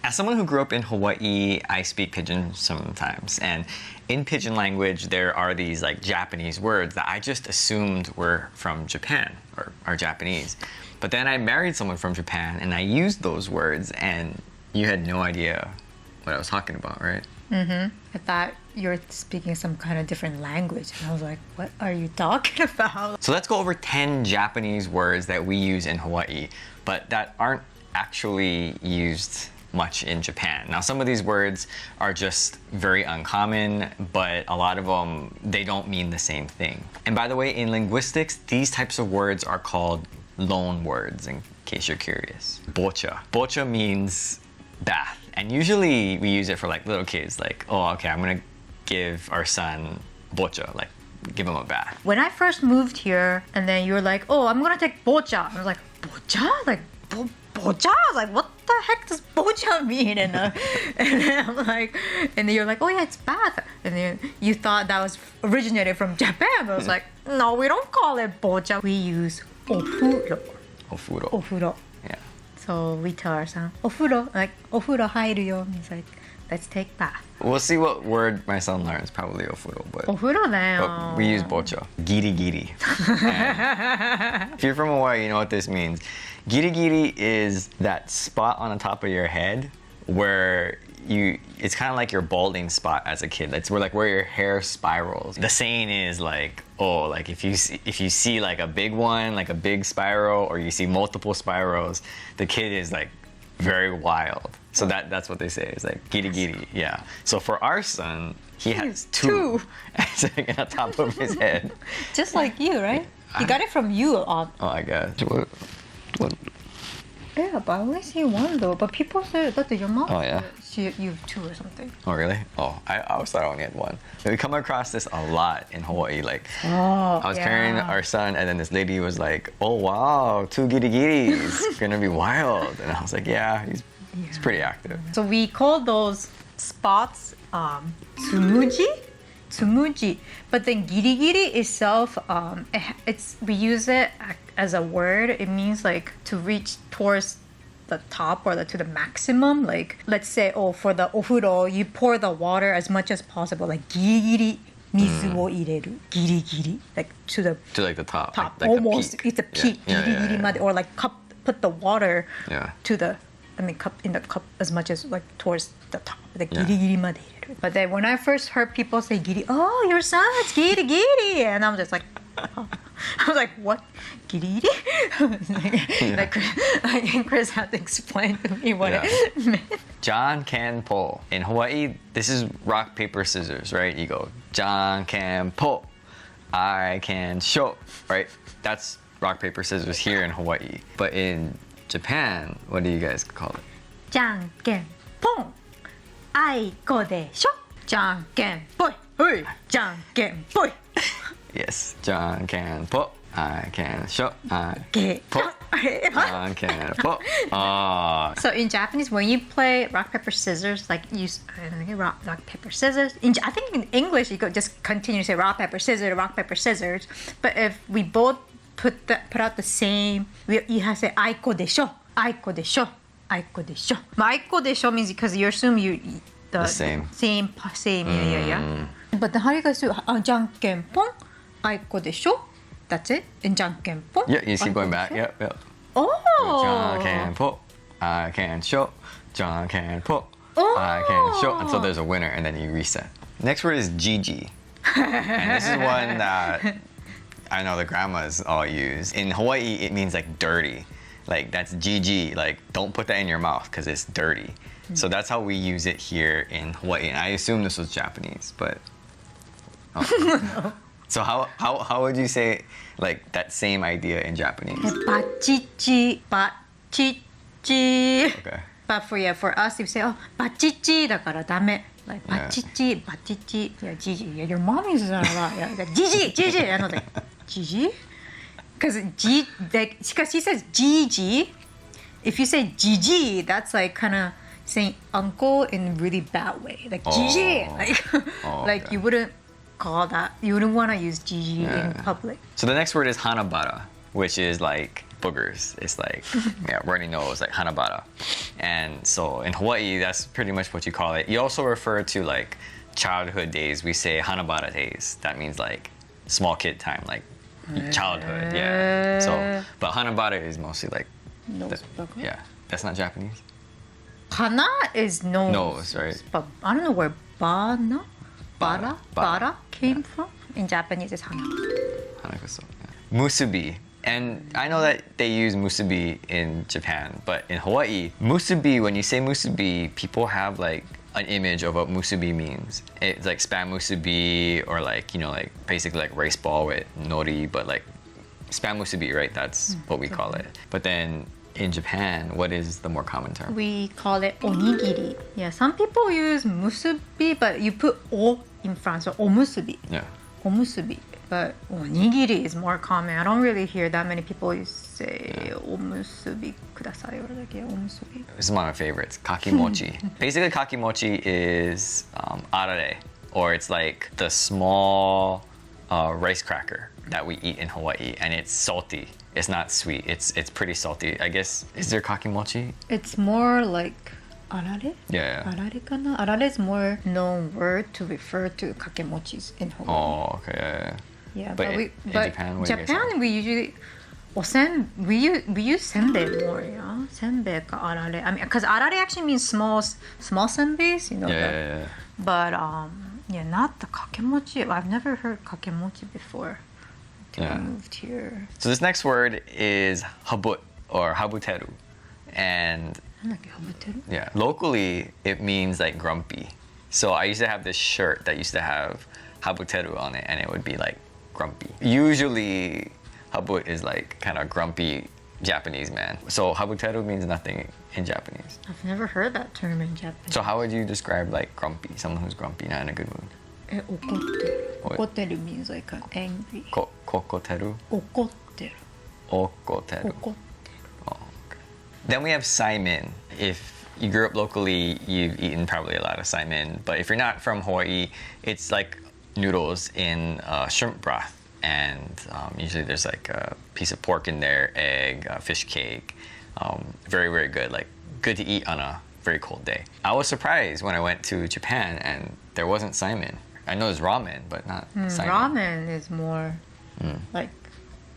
As someone who grew up in Hawaii, I speak Pidgin sometimes. And in Pidgin language, there are these like Japanese words that I just assumed were from Japan or are Japanese. But then I married someone from Japan and I used those words and you had no idea what I was talking about, right? I thought you were speaking some kind of different language. And I was like, what are you talking about? So let's go over 10 Japanese words that we use in Hawaii, but that aren't actually used much in Japan. Now, some of these words are just very uncommon, but a lot of them, they don't mean the same thing. And by the way, in linguistics, these types of words are called loanwords, in case you're curious. Bocha. Bocha means bath. And usually we use it for like little kids, like, oh, okay, I'm gonna give our son bocha, like give him a bath. When I first moved here, and then you were like, oh, I'm gonna take bocha. I was like, bocha? Like, bocha? I was like, what the heck does bocha mean? And then I'm like, and then you're like, oh yeah, it's bath. And then you thought that was originated from Japan. I was like, no, we don't call it bocha. We use ofuro. Ofuro. Ofuro. Yeah. So we tell our son, ofuro, like, ofuro hairu yo. He's like, let's take bath. We'll see what word my son learns, probably ofuro, but we use bocha. Girigiri. And if you're from Hawaii, you know what this means. Girigiri is that spot on the top of your head where it's kind of like your balding spot as a kid. It's where your hair spirals. The saying is like, oh, like if you see like a big one, like a big spiral, or you see multiple spirals, the kid is like very wild. So that's what they say. It's like girigiri, yeah. So for our son, he has two sitting on top of his head. Just like you, right? You got it from you. Oh, I guess. What? Yeah, but I only see one though. But people say that your mom. Oh yeah. You have two or something. Oh really? Oh, I always thought I only had one. We come across this a lot in Hawaii. Like, I was carrying our son, and then this lady was like, "Oh wow, two girigiris, gonna be wild." And I was like, "Yeah, he's pretty active." So we call those spots tsumuji. But then girigiri itself, we use it as a word. It means like to reach towards the top or to the maximum. Like, let's say, for the ofuro, you pour the water as much as possible. Like girigiri mizu wo ireru. Girigiri, like to like the top. Like almost. the peak. It's a peak. Girigiri made, or like put the water to the. Cup in the cup as much as like towards the top, like girigiri made. But then when I first heard people say giri, oh, your son's girigiri, and I'm just like, oh. I was like, what, girigiri? Like Chris had to explain to me what it meant. John can pull. In Hawaii, this is rock paper scissors, right? You go, John can pull, I can show, right? That's rock paper scissors here in Hawaii. But in Japan, what do you guys call it? Janken pon. Aiko desho. Janken poi. Hey, janken poi. Yes, Janken po. I can show. I po. Janken po. So in Japanese, when you play rock paper scissors, like rock paper scissors. I think in English you could just continue to say rock paper scissors. But if we both put out the same, you have to say aiko desho. Aiko desho. Aiko desho. Aiko desho means because you assume the same. Yeah. But then how do you guys do janken pon? Aiko desho. That's it. In janken pon. Yeah, you see going back. Yep. Oh. Janken po. I can show. Janken po. I can show until there's a winner, and then you reset. Next word is Jiji. And this is one that I know the grandmas all use. In Hawaii, it means like dirty. Like that's Jiji, like don't put that in your mouth because it's dirty. So that's how we use it here in Hawaii. And I assume this was Japanese, but No. So how would you say like that same idea in Japanese? Bachichi. Okay. But for us, if you say, bachichi だからダメ. Like, bachichi. Yeah, Jiji. Yeah, your mom uses that a lot. Yeah, like, Jiji. I know, like, Jiji? Because she says Jiji. If you say Jiji, that's like kind of saying uncle in a really bad way. Like, Jiji. Like, you wouldn't want to use Jiji in public. So the next word is Hanabata, which is like boogers. It's like, yeah, runny nose, like Hanabata. And so in Hawaii, that's pretty much what you call it. You also refer to like childhood days. We say Hanabata days. That means like small kid time, like childhood. Yeah. So, but Hanabata is mostly like, yeah, that's not Japanese. Hana is nose. Nose, right? But I don't know where bara came from. In Japanese, it's hana. Musubi. And I know that they use musubi in Japan, but in Hawaii, musubi, when you say musubi, people have like an image of what musubi means. It's like spam musubi or like, you know, like basically like rice ball with nori, but like spam musubi, right? That's what we call it. But then in Japan, what is the more common term? We call it onigiri. Yeah, some people use musubi, but you put o in front, so omusubi. Yeah. Omusubi. But onigiri is more common. I don't really hear that many people say omusubi kudasai or like omusubi. This is one of my favorites, Kakimochi. Basically, Kakimochi is arare, or it's like the small rice cracker that we eat in Hawaii, and it's salty. It's not sweet. It's pretty salty. I guess, is there Kakimochi? It's more like arare? Yeah. Arare kana? Arare is more known word to refer to kakemochis in Hawaii. Oh, okay. Yeah, but in Japan, what do you guys say? we usually we use senbei more, yeah. Senbei ka arare. I mean, because arare actually means small senbeis, you know. Yeah. But yeah, not the kakemochi. I've never heard kakemochi before until I moved here. So this next word is habut or habuteru, and yeah, locally it means like grumpy. So I used to have this shirt that used to have habuteru on it, and it would be like grumpy. Usually, habut is like kind of grumpy Japanese man. So habuteru means nothing in Japanese. I've never heard that term in Japanese. So how would you describe like grumpy? Someone who's grumpy, not in a good mood. Okoteru. Okoteru means like angry. Kokoteru? Okoteru. Okoteru. Oh, okay. Then we have Saimin. If you grew up locally, you've eaten probably a lot of Saimin. But if you're not from Hawaii, it's like noodles in shrimp broth, and usually there's like a piece of pork in there, egg, fish cake. Very, very good. Like good to eat on a very cold day. I was surprised when I went to Japan and there wasn't Saimin. I know there's ramen, but not Saimin. Ramen is more like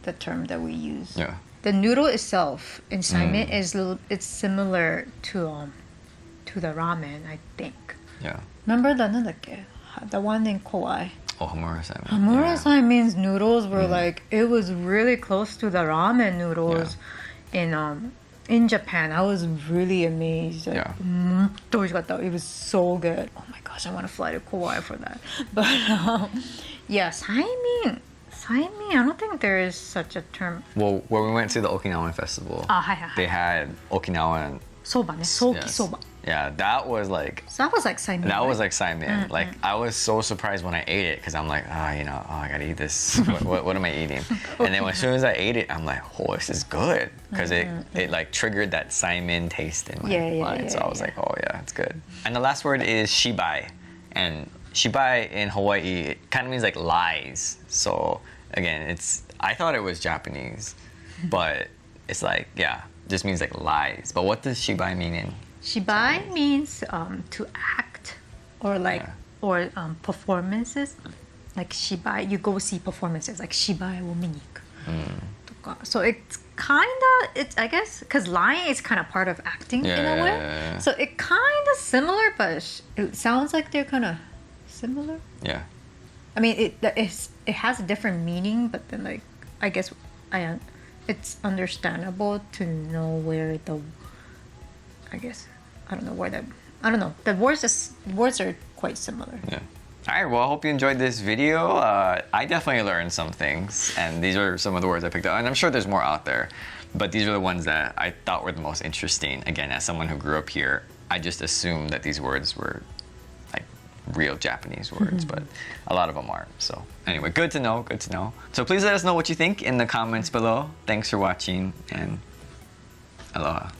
the term that we use. Yeah. The noodle itself in Saimin is it's similar to the ramen, I think. Yeah. Remember the one in Kauai? Oh, Hamura Saimin. Hamura Saimin's noodles were like, it was really close to the ramen noodles in Japan. I was really amazed. Like, it was so good. Oh my gosh, I want to fly to Kauai for that. But yeah, Saimin, I don't think there is such a term. Well, when we went to the Okinawan festival, they had Okinawan soba, soki soba. Yeah, that was like... So that was like Saimin. That was like Saimin. Like, I was so surprised when I ate it, because I'm like, I gotta eat this. What am I eating? And then as soon as I ate it, I'm like, oh, this is good. Because it like triggered that Saimin taste in my mind. So I was like, oh yeah, it's good. And the last word is Shibai. And Shibai in Hawaii, it kind of means like lies. So again, I thought it was Japanese, but it's like, just means like lies. But what does Shibai mean in Shibai means to act or or performances. Like Shibai, you go see performances like Shibai wo miniku. So it's I guess, because lying is kind of part of acting in a way. So it kind of similar, but it sounds like they're kind of similar. Yeah. I mean, it has a different meaning, but then like I guess it's understandable to know where I don't know. The words are quite similar. Yeah. All right, well, I hope you enjoyed this video. I definitely learned some things, and these are some of the words I picked up, and I'm sure there's more out there, but these are the ones that I thought were the most interesting. Again, as someone who grew up here, I just assumed that these words were like real Japanese words, but a lot of them aren't. So anyway, good to know. So please let us know what you think in the comments below. Thanks for watching, and aloha.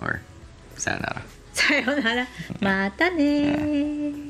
Or sayonara. さよなら。またね。